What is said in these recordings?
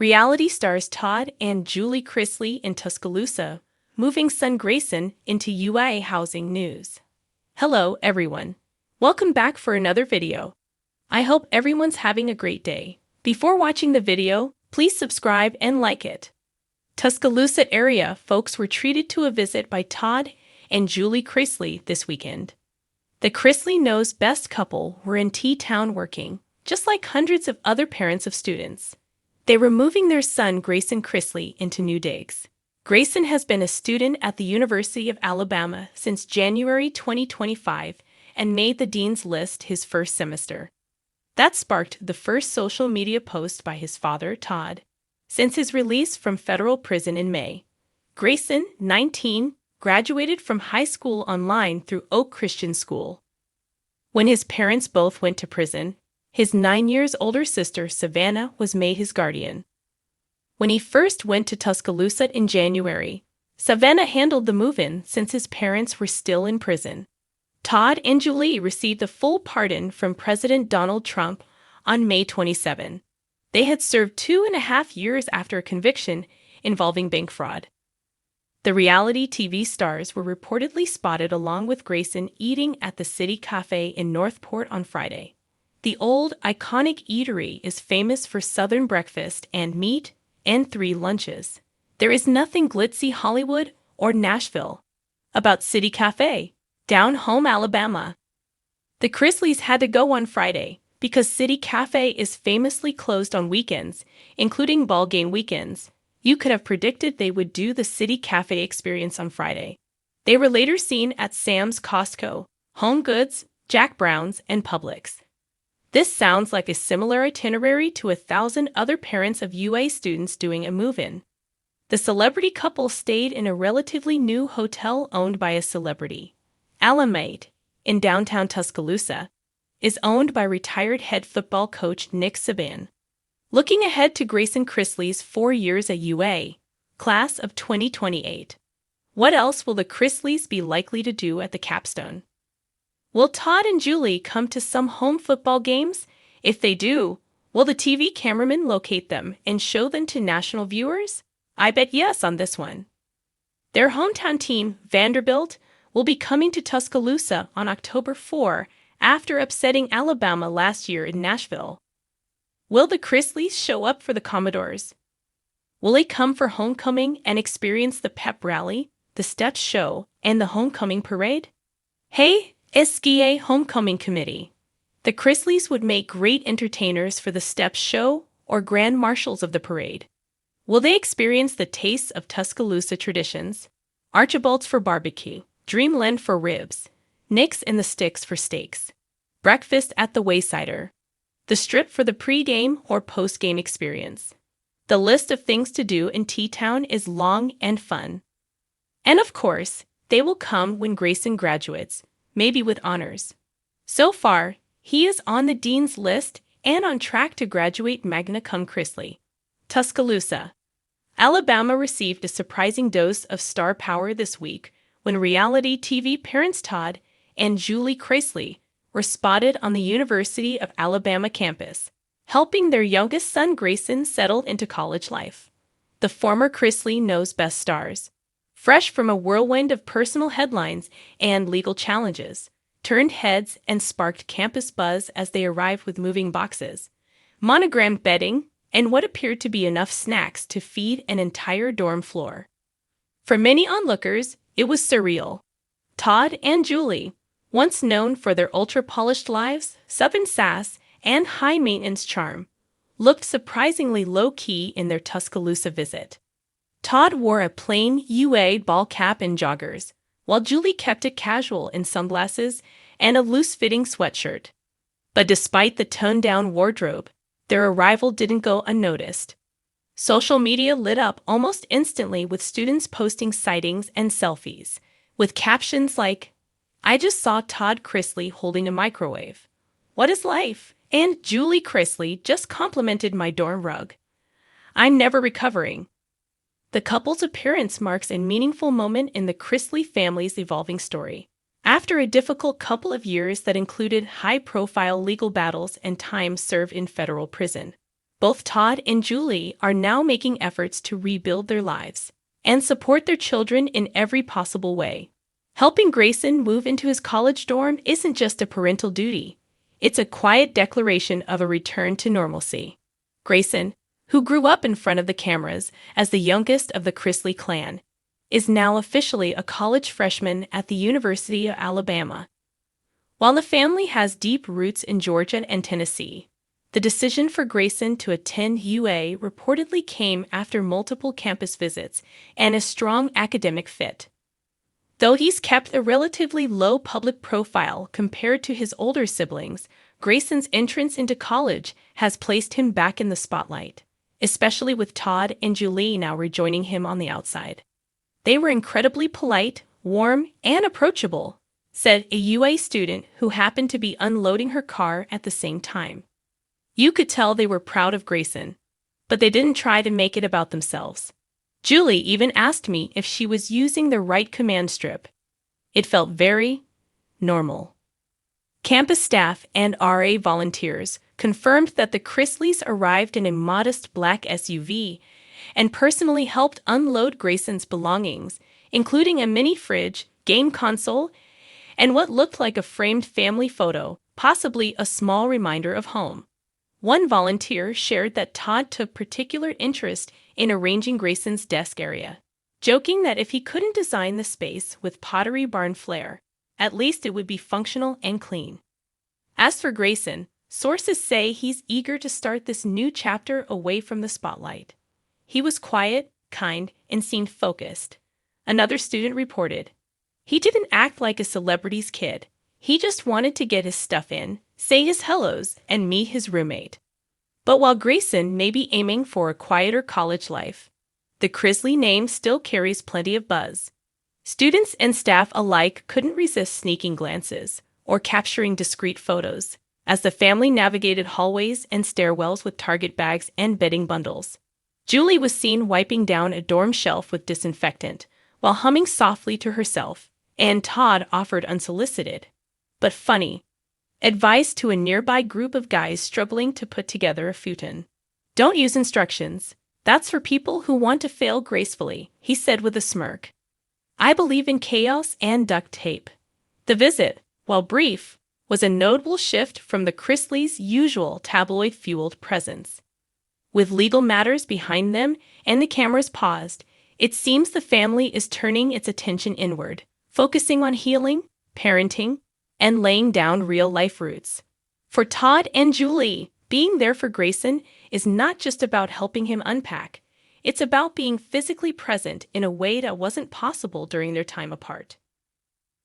Reality stars Todd and Julie Chrisley in Tuscaloosa, moving son Grayson into UA housing news. Hello, everyone. Welcome back for another video. I hope everyone's having a great day. Before watching the video, please subscribe and like it. Tuscaloosa area folks were treated to a visit by Todd and Julie Chrisley this weekend. The Chrisley Knows Best couple were in T-Town working, just like hundreds of other parents of students. They were moving their son Grayson Chrisley into new digs. Grayson has been a student at the University of Alabama since January 2025 and made the dean's list his first semester. That sparked the first social media post by his father, Todd, since his release from federal prison in May. Grayson, 19, graduated from high school online through Oak Christian School. When his parents both went to prison, his 9 years older sister, Savannah, was made his guardian. When he first went to Tuscaloosa in January, Savannah handled the move-in since his parents were still in prison. Todd and Julie received a full pardon from President Donald Trump on May 27. They had served 2.5 years after a conviction involving bank fraud. The reality TV stars were reportedly spotted along with Grayson eating at the City Cafe in Northport on Friday. The old, iconic eatery is famous for Southern breakfast and meat and 3 lunches. There is nothing glitzy Hollywood or Nashville about City Cafe, down home Alabama. The Chrisleys had to go on Friday because City Cafe is famously closed on weekends, including ball game weekends. You could have predicted they would do the City Cafe experience on Friday. They were later seen at Sam's, Costco, Home Goods, Jack Brown's, and Publix. This sounds like a similar itinerary to 1,000 other parents of UA students doing a move-in. The celebrity couple stayed in a relatively new hotel owned by a celebrity. Alamate, in downtown Tuscaloosa, is owned by retired head football coach Nick Saban. Looking ahead to Grayson Chrisley's 4 years at UA, class of 2028. What else will the Chrisleys be likely to do at the capstone? Will Todd and Julie come to some home football games? If they do, will the TV cameraman locate them and show them to national viewers? I bet yes on this one. Their hometown team, Vanderbilt, will be coming to Tuscaloosa on October 4 after upsetting Alabama last year in Nashville. Will the Chrisleys show up for the Commodores? Will they come for homecoming and experience the pep rally, the steps show, and the homecoming parade? Hey, SGA Homecoming Committee. The Chrisleys would make great entertainers for the steps show or grand marshals of the parade. Will they experience the tastes of Tuscaloosa traditions? Archibald's for barbecue, Dreamland for ribs, Nick's and the Sticks for steaks, breakfast at the Waysider, the Strip for the pre-game or post-game experience. The list of things to do in T-Town is long and fun. And of course, they will come when Grayson graduates, maybe with honors. So far, he is on the dean's list and on track to graduate magna cum Chrisley. Tuscaloosa. Alabama received a surprising dose of star power this week when reality TV parents Todd and Julie Chrisley were spotted on the University of Alabama campus, helping their youngest son Grayson settle into college life. The former Chrisley Knows Best stars, fresh from a whirlwind of personal headlines and legal challenges, turned heads and sparked campus buzz as they arrived with moving boxes, monogrammed bedding, and what appeared to be enough snacks to feed an entire dorm floor. For many onlookers, it was surreal. Todd and Julie, once known for their ultra-polished lives, Southern sass, and high-maintenance charm, looked surprisingly low-key in their Tuscaloosa visit. Todd wore a plain UA ball cap and joggers, while Julie kept it casual in sunglasses and a loose-fitting sweatshirt. But despite the toned-down wardrobe, their arrival didn't go unnoticed. Social media lit up almost instantly with students posting sightings and selfies, with captions like, "I just saw Todd Chrisley holding a microwave. What is life?" And "Julie Chrisley just complimented my dorm rug. I'm never recovering." The couple's appearance marks a meaningful moment in the Chrisley family's evolving story. After a difficult couple of years that included high-profile legal battles and time served in federal prison, Both Todd and Julie are now making efforts to rebuild their lives and support their children in every possible way. Helping Grayson move into his college dorm isn't just a parental duty. It's a quiet declaration of a return to normalcy. Grayson, who grew up in front of the cameras as the youngest of the Chrisley clan, is now officially a college freshman at the University of Alabama. While the family has deep roots in Georgia and Tennessee, the decision for Grayson to attend UA reportedly came after multiple campus visits and a strong academic fit. Though he's kept a relatively low public profile compared to his older siblings, Grayson's entrance into college has placed him back in the spotlight, especially with Todd and Julie now rejoining him on the outside. They were incredibly polite, warm, and approachable, said a UA student who happened to be unloading her car at the same time. You could tell they were proud of Grayson, but they didn't try to make it about themselves. Julie even asked me if she was using the right command strip. It felt very normal. Campus staff and RA volunteers confirmed that the Chrisleys arrived in a modest black SUV and personally helped unload Grayson's belongings, including a mini fridge, game console, and what looked like a framed family photo, possibly a small reminder of home. One volunteer shared that Todd took particular interest in arranging Grayson's desk area, joking that if he couldn't design the space with Pottery Barn flair, at least it would be functional and clean. As for Grayson, sources say he's eager to start this new chapter away from the spotlight. He was quiet, kind, and seemed focused. Another student reported, "He didn't act like a celebrity's kid. He just wanted to get his stuff in, say his hellos, and meet his roommate." But while Grayson may be aiming for a quieter college life, the Chrisley name still carries plenty of buzz. Students and staff alike couldn't resist sneaking glances or capturing discreet photos as the family navigated hallways and stairwells with Target bags and bedding bundles. Julie was seen wiping down a dorm shelf with disinfectant while humming softly to herself, and Todd offered unsolicited, but funny, advice to a nearby group of guys struggling to put together a futon. "Don't use instructions. That's for people who want to fail gracefully," he said with a smirk. "I believe in chaos and duct tape." The visit, while brief, was a notable shift from the Chrisleys' usual tabloid-fueled presence. With legal matters behind them and the cameras paused, it seems the family is turning its attention inward, focusing on healing, parenting, and laying down real-life roots. For Todd and Julie, being there for Grayson is not just about helping him unpack. It's about being physically present in a way that wasn't possible during their time apart.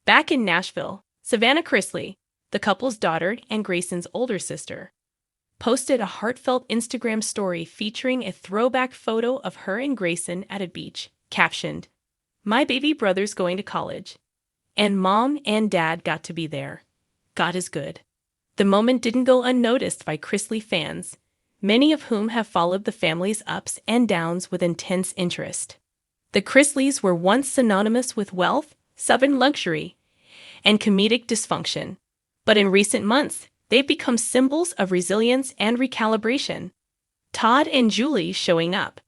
Back in Nashville, Savannah Chrisley, the couple's daughter and Grayson's older sister, posted a heartfelt Instagram story featuring a throwback photo of her and Grayson at a beach, captioned, "My baby brother's going to college. And Mom and Dad got to be there. God is good." The moment didn't go unnoticed by Chrisley fans, many of whom have followed the family's ups and downs with intense interest. The Chrisleys were once synonymous with wealth, Southern luxury, and comedic dysfunction, but in recent months, they've become symbols of resilience and recalibration. Todd and Julie showing up,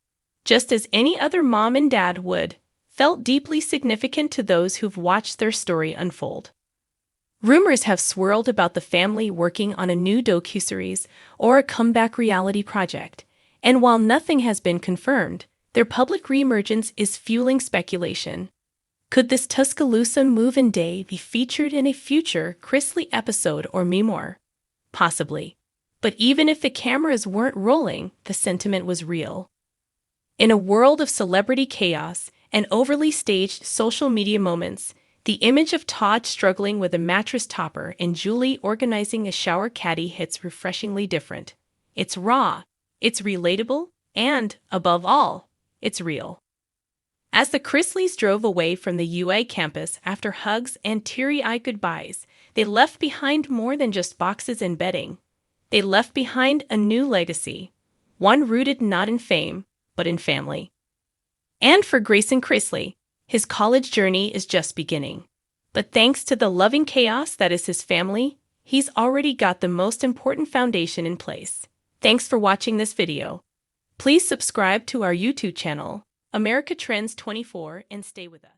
just as any other mom and dad would, felt deeply significant to those who've watched their story unfold. Rumors have swirled about the family working on a new docuseries or a comeback reality project, and while nothing has been confirmed, their public reemergence is fueling speculation. Could this Tuscaloosa move-in day be featured in a future Chrisley episode or memoir? Possibly. But even if the cameras weren't rolling, the sentiment was real. In a world of celebrity chaos and overly staged social media moments, the image of Todd struggling with a mattress topper and Julie organizing a shower caddy hits refreshingly different. It's raw, it's relatable, and, above all, it's real. As the Chrisleys drove away from the UA campus after hugs and teary-eyed goodbyes, they left behind more than just boxes and bedding. They left behind a new legacy, one rooted not in fame, but in family. And for Grayson Chrisley, his college journey is just beginning. But thanks to the loving chaos that is his family, he's already got the most important foundation in place. Thanks for watching this video. Please subscribe to our YouTube channel, America Trends 24, and stay with us.